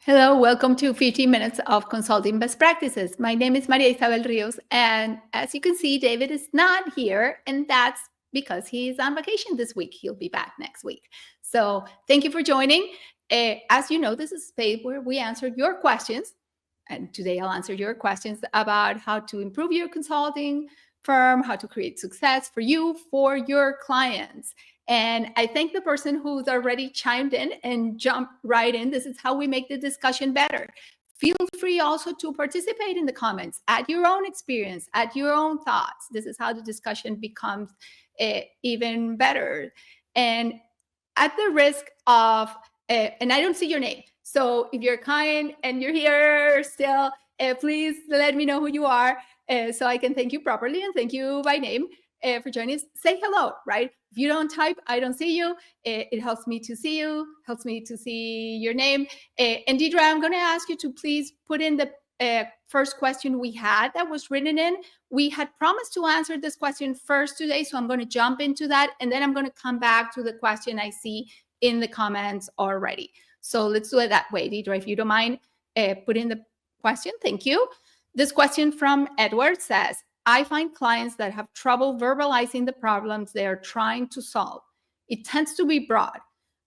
Hello, welcome to 15 Minutes of Consulting Best Practices. My name is Maria Isabel Rios, and as you can see, David is not here, and that's because he's on vacation this week. He'll be back next week. So thank you for joining. As you know, this is a space where we answer your questions, and today I'll answer your questions about how to improve your consulting firm, how to create success for you, for your clients. And I thank the person who's already chimed in and jumped right in. This is how we make the discussion better. Feel free also to participate in the comments, add your own experience, add your own thoughts. This is how the discussion becomes even better. And at the risk of, and I don't see your name. So if you're kind and you're here still, please let me know who you are so I can thank you properly and thank you by name for joining us. Say hello, right? If you don't type, I don't see you. It helps me to see you, helps me to see your name. And Deidre, I'm going to ask you to please put in the first question we had that was written in. We had promised to answer this question first today, so I'm going to jump into that, and then I'm going to come back to the question I see in the comments already. So let's do it that way. Deidre, if you don't mind, put in the question. Thank you. This question from Edward says, I find clients that have trouble verbalizing the problems they are trying to solve. It tends to be broad.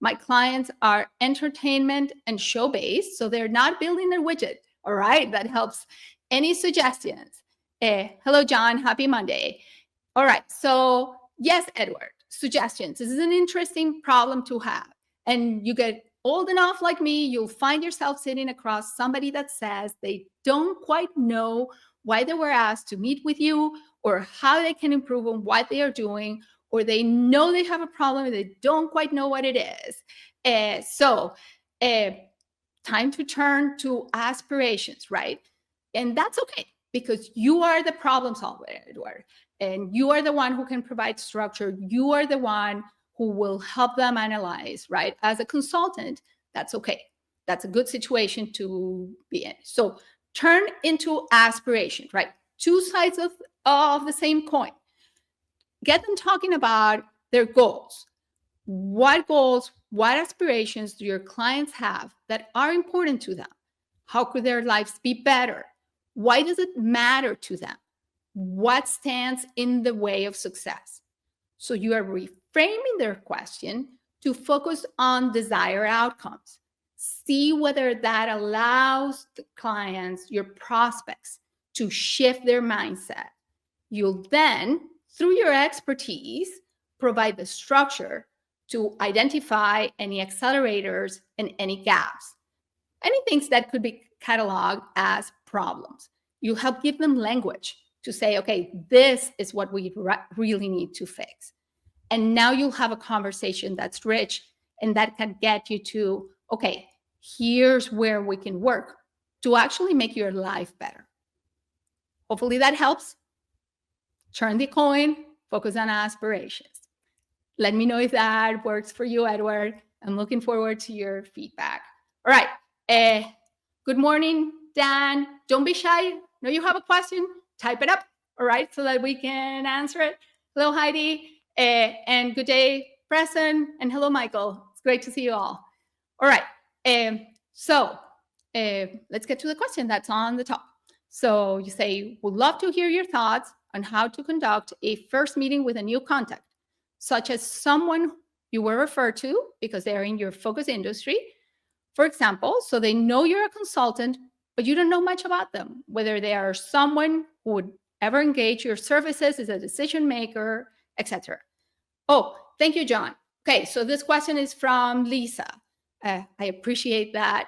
My clients are entertainment and show-based, so they're not building a widget. All right, that helps. Any suggestions? Hello, John. Happy Monday. All right, so yes, Edward, suggestions. This is an interesting problem to have. And you get old enough like me, you'll find yourself sitting across somebody that says they don't quite know why they were asked to meet with you or how they can improve on what they are doing, or they know they have a problem and they don't quite know what it is. So time to turn to aspirations, right? And that's okay because you are the problem solver, Edward, and you are the one who can provide structure. You are the one who will help them analyze, right? As a consultant, that's okay. That's a good situation to be in. So turn into aspirations, right? Two sides of the same coin. Get them talking about their goals. What goals, what aspirations do your clients have that are important to them? How could their lives be better? Why does it matter to them? What stands in the way of success? So you are reframing their question to focus on desired outcomes. See whether that allows the clients, your prospects, to shift their mindset. You'll then, through your expertise, provide the structure to identify any accelerators and any gaps, any things that could be cataloged as problems. You help give them language to say, okay, this is what we really need to fix. And now you'll have a conversation that's rich and that can get you to, okay, here's where we can work to actually make your life better. Hopefully that helps. Turn the coin, focus on aspirations. Let me know if that works for you, Edward. I'm looking forward to your feedback. All right. Good morning, Dan. Don't be shy. No, you have a question? Type it up, all right, so that we can answer it. Hello, Heidi. And good day, Preston. And hello, Michael. It's great to see you all. All right. So let's get to the question that's on the top. So you say, would love to hear your thoughts on how to conduct a first meeting with a new contact, such as someone you were referred to because they're in your focus industry, for example, so they know you're a consultant, but you don't know much about them, whether they are someone who would ever engage your services as a decision maker, etc. Oh, thank you, John. Okay, so this question is from Lisa. I appreciate that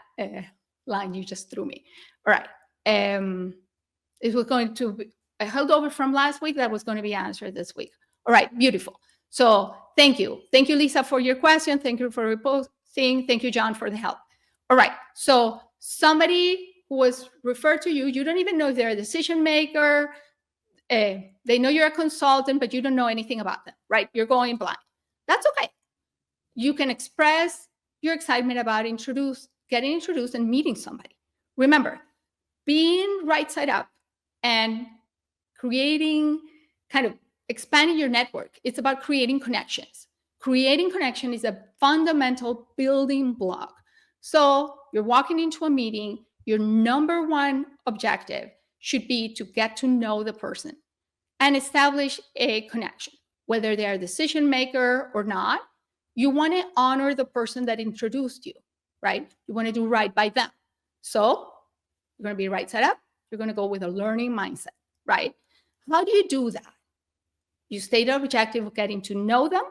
line you just threw me. All right. It was going to be held over from last week. That was going to be answered this week. All right, beautiful. So thank you. Thank you, Lisa, for your question. Thank you for reposting. Thank you, John, for the help. All right, so somebody who was referred to you, you don't even know if they're a decision maker. They know you're a consultant, but you don't know anything about them, right? You're going blind. That's okay. You can express your excitement about getting introduced and meeting somebody. Remember, being right side up and creating, kind of expanding your network, it's about creating connections. Creating connection is a fundamental building block. So you're walking into a meeting, your number one objective should be to get to know the person and establish a connection, whether they are a decision maker or not. You want to honor the person that introduced you, right? You want to do right by them. So you're going to be right side up. You're going to go with a learning mindset, right? How do you do that? You state the objective of getting to know them,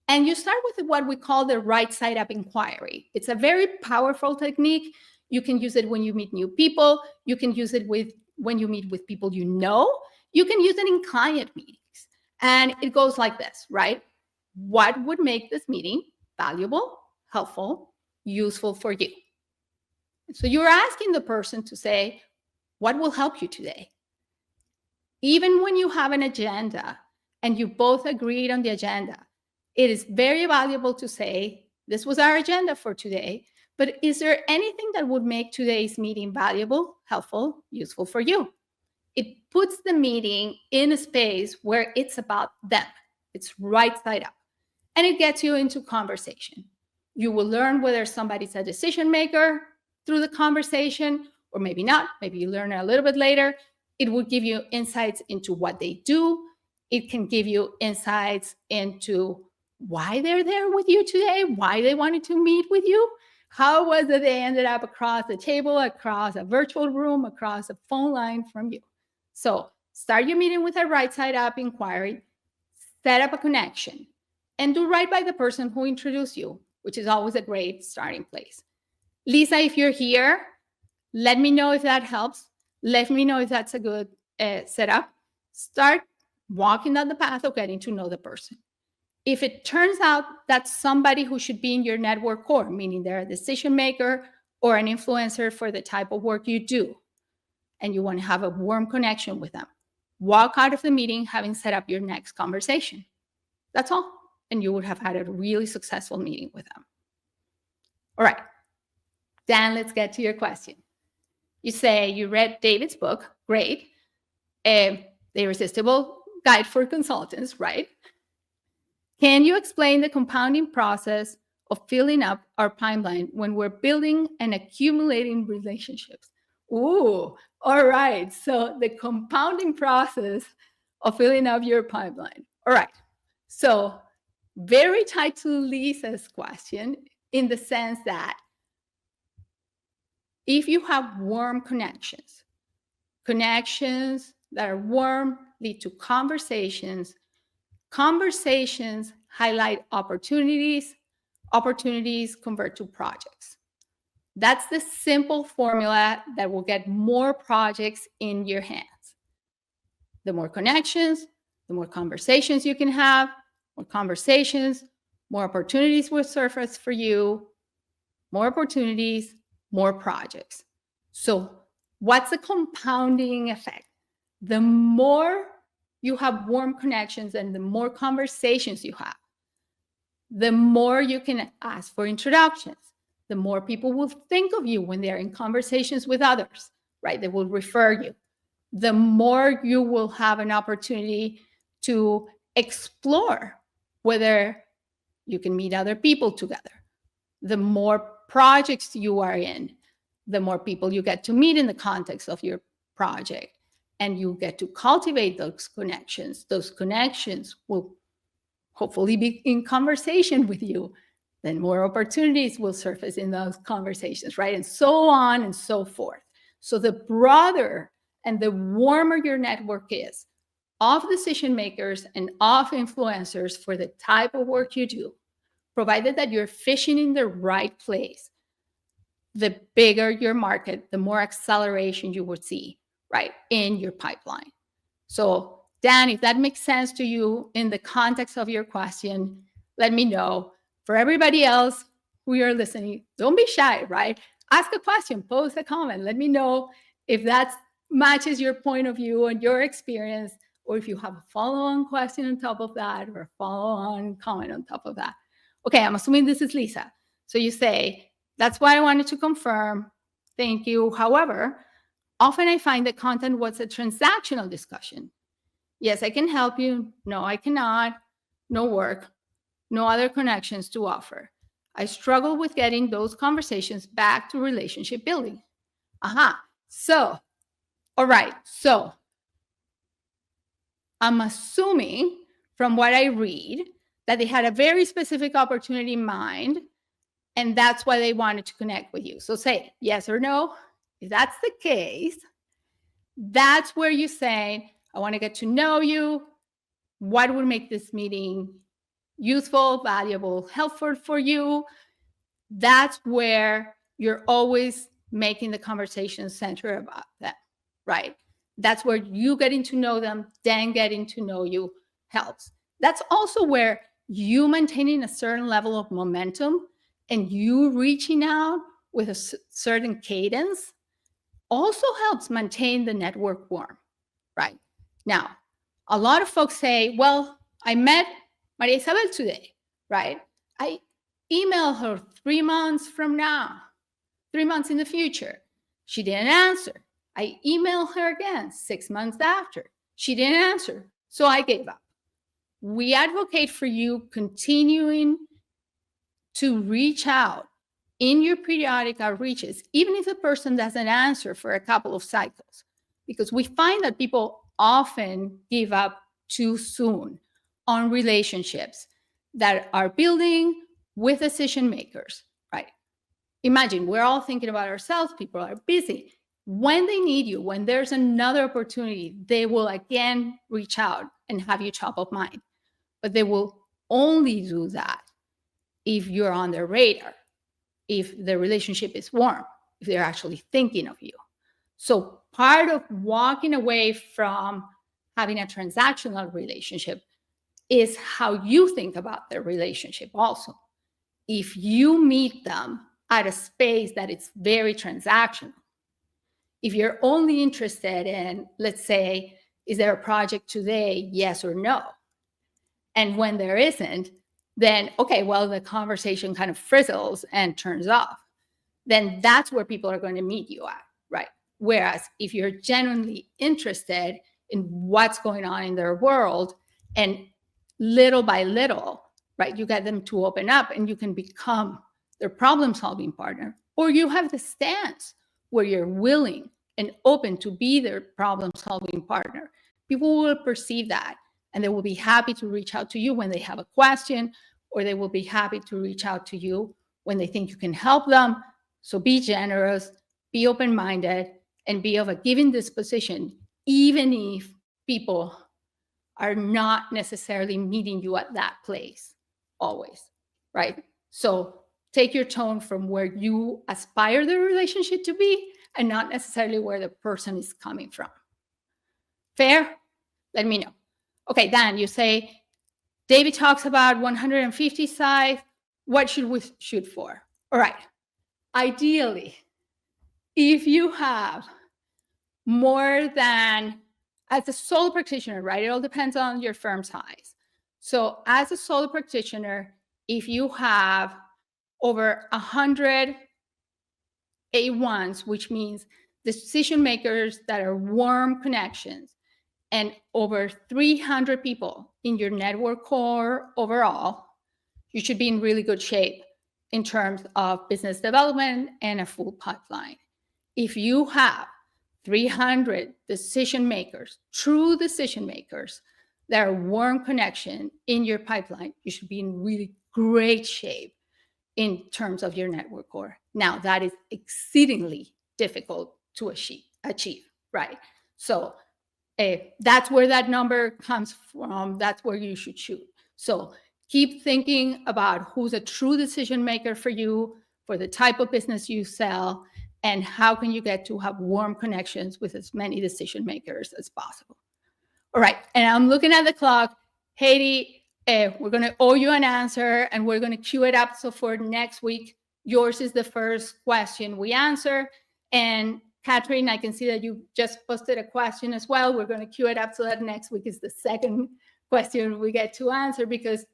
and you start with what we call the right side up inquiry. It's a very powerful technique. You can use it when you meet new people. You can use it when you meet with people you know. You can use it in client meetings. And it goes like this, right? What would make this meeting valuable, helpful, useful for you? So you're asking the person to say, what will help you today? Even when you have an agenda and you both agreed on the agenda, it is very valuable to say, this was our agenda for today, but is there anything that would make today's meeting valuable, helpful, useful for you? It puts the meeting in a space where it's about them. It's right side up. And it gets you into conversation. You will learn whether somebody's a decision maker through the conversation, or maybe not. Maybe you learn a little bit later. It will give you insights into what they do. It can give you insights into why they're there with you today, why they wanted to meet with you. How was it they ended up across the table, across a virtual room, across a phone line from you? So start your meeting with a right side up inquiry, set up a connection, and do right by the person who introduced you, which is always a great starting place. Lisa, if you're here, let me know if that helps. Let me know if that's a good setup. Start walking down the path of getting to know the person. If it turns out that's somebody who should be in your network core, meaning they're a decision maker or an influencer for the type of work you do, and you want to have a warm connection with them, walk out of the meeting having set up your next conversation. That's all. And you would have had a really successful meeting with them. All right. Dan, let's get to your question. You say you read David's book. Great. The Irresistible Guide for Consultants, right? Can you explain the compounding process of filling up our pipeline when we're building and accumulating relationships? Ooh, all right. So the compounding process of filling up your pipeline. All right. So very tied to Lisa's question in the sense that if you have warm connections that are warm lead to conversations. Conversations highlight opportunities. Opportunities convert to projects. That's the simple formula that will get more projects in your hands. The more connections, the more conversations you can have, more conversations, more opportunities will surface for you, more opportunities, more projects. So what's the compounding effect? The more you have warm connections and the more conversations you have, the more you can ask for introductions, the more people will think of you when they're in conversations with others, right? They will refer you. The more you will have an opportunity to explore whether you can meet other people together. The more projects you are in, the more people you get to meet in the context of your project, and you get to cultivate those connections. Those connections will hopefully be in conversation with you. Then more opportunities will surface in those conversations, right? And so on and so forth. So the broader and the warmer your network is of decision makers and of influencers for the type of work you do, provided that you're fishing in the right place, the bigger your market, the more acceleration you would see, right, in your pipeline. So Dan, if that makes sense to you in the context of your question, let me know. For everybody else who are listening, don't be shy, right? Ask a question, post a comment. Let me know if that matches your point of view and your experience, or if you have a follow-on question on top of that, or a follow-on comment on top of that. Okay, I'm assuming this is Lisa. So you say, that's why I wanted to confirm. Thank you. However, often I find that content was a transactional discussion. Yes, I can help you. No, I cannot. No work. No other connections to offer. I struggle with getting those conversations back to relationship building. So, all right. So I'm assuming from what I read that they had a very specific opportunity in mind, and that's why they wanted to connect with you. So say yes or no. If that's the case, that's where you say, I want to get to know you. What would make this meeting useful, valuable, helpful for you? That's where you're always making the conversation center about them, right? That's where you getting to know them, then getting to know you helps. That's also where you maintaining a certain level of momentum and you reaching out with a certain cadence also helps maintain the network warm, right? Now, a lot of folks say, well, I met Maria Isabel today, right? I email her 3 months from now, 3 months in the future. She didn't answer. I email her again 6 months after. She didn't answer. So I gave up. We advocate for you continuing to reach out in your periodic outreaches, even if the person doesn't answer for a couple of cycles, because we find that people often give up too soon on relationships that are building with decision makers, right? Imagine we're all thinking about ourselves, people are busy. When they need you, when there's another opportunity, they will again reach out and have you top of mind. But they will only do that if you're on their radar, if the relationship is warm, if they're actually thinking of you. So part of walking away from having a transactional relationship is how you think about their relationship also. If you meet them at a space that is very transactional, if you're only interested in, let's say, is there a project today, yes or no? And when there isn't, then, okay, well, the conversation kind of frizzles and turns off. Then that's where people are going to meet you at, right? Whereas if you're genuinely interested in what's going on in their world and little by little, right, you get them to open up and you can become their problem-solving partner, or you have the stance where you're willing and open to be their problem-solving partner. People will perceive that and they will be happy to reach out to you when they have a question, or they will be happy to reach out to you when they think you can help them. So be generous, be open-minded, and be of a giving disposition, even if people are not necessarily meeting you at that place always, right? So take your tone from where you aspire the relationship to be and not necessarily where the person is coming from. Fair? Let me know. Okay, Dan, you say, David talks about 150 size. What should we shoot for? All right. Ideally, if you have more than, as a solo practitioner, right? It all depends on your firm size. So as a solo practitioner, if you have over 100 A1s, which means decision makers that are warm connections, and over 300 people in your network core overall, you should be in really good shape in terms of business development and a full pipeline. If you have 300 decision makers, true decision makers, that are warm connection in your pipeline, you should be in really great shape in terms of your network core. Now, that is exceedingly difficult to achieve, right? So that's where that number comes from. That's where you should shoot. So keep thinking about who's a true decision maker for you, for the type of business you sell, and how can you get to have warm connections with as many decision makers as possible. All right, and I'm looking at the clock. Haiti, we're going to owe you an answer, and we're going to queue it up. So for next week, yours is the first question we answer. And Catherine, I can see that you just posted a question as well. We're going to queue it up so that next week is the second question we get to answer, because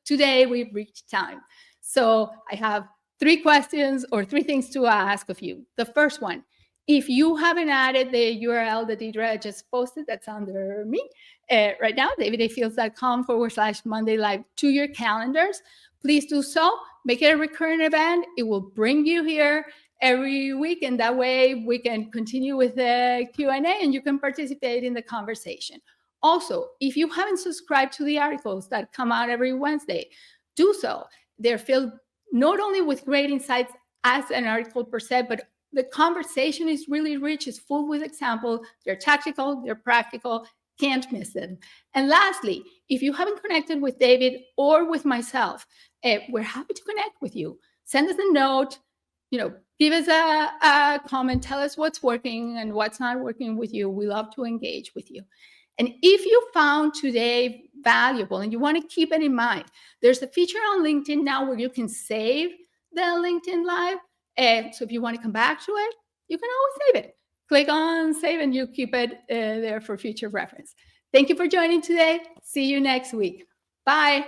today we've reached time. So I have 3 questions or 3 things to ask of you. The first one, if you haven't added the URL that Deidre just posted, that's under me right now, davidafields.com/Monday Live to your calendars, please do so. Make it a recurrent event. It will bring you here every week, and that way we can continue with the Q&A and you can participate in the conversation. Also, if you haven't subscribed to the articles that come out every Wednesday, do so. They're filled not only with great insights as an article per se, but the conversation is really rich. It's full with examples. They're tactical, they're practical. Can't miss them. And lastly, if you haven't connected with David or with myself, we're happy to connect with you. Send us a note, give us a comment, tell us what's working and what's not working with you. We love to engage with you. And if you found today valuable and you want to keep it in mind, there's a feature on LinkedIn now where you can save the LinkedIn Live. So if you want to come back to it, you can always save it. Click on save and you keep it there for future reference. Thank you for joining today. See you next week. Bye.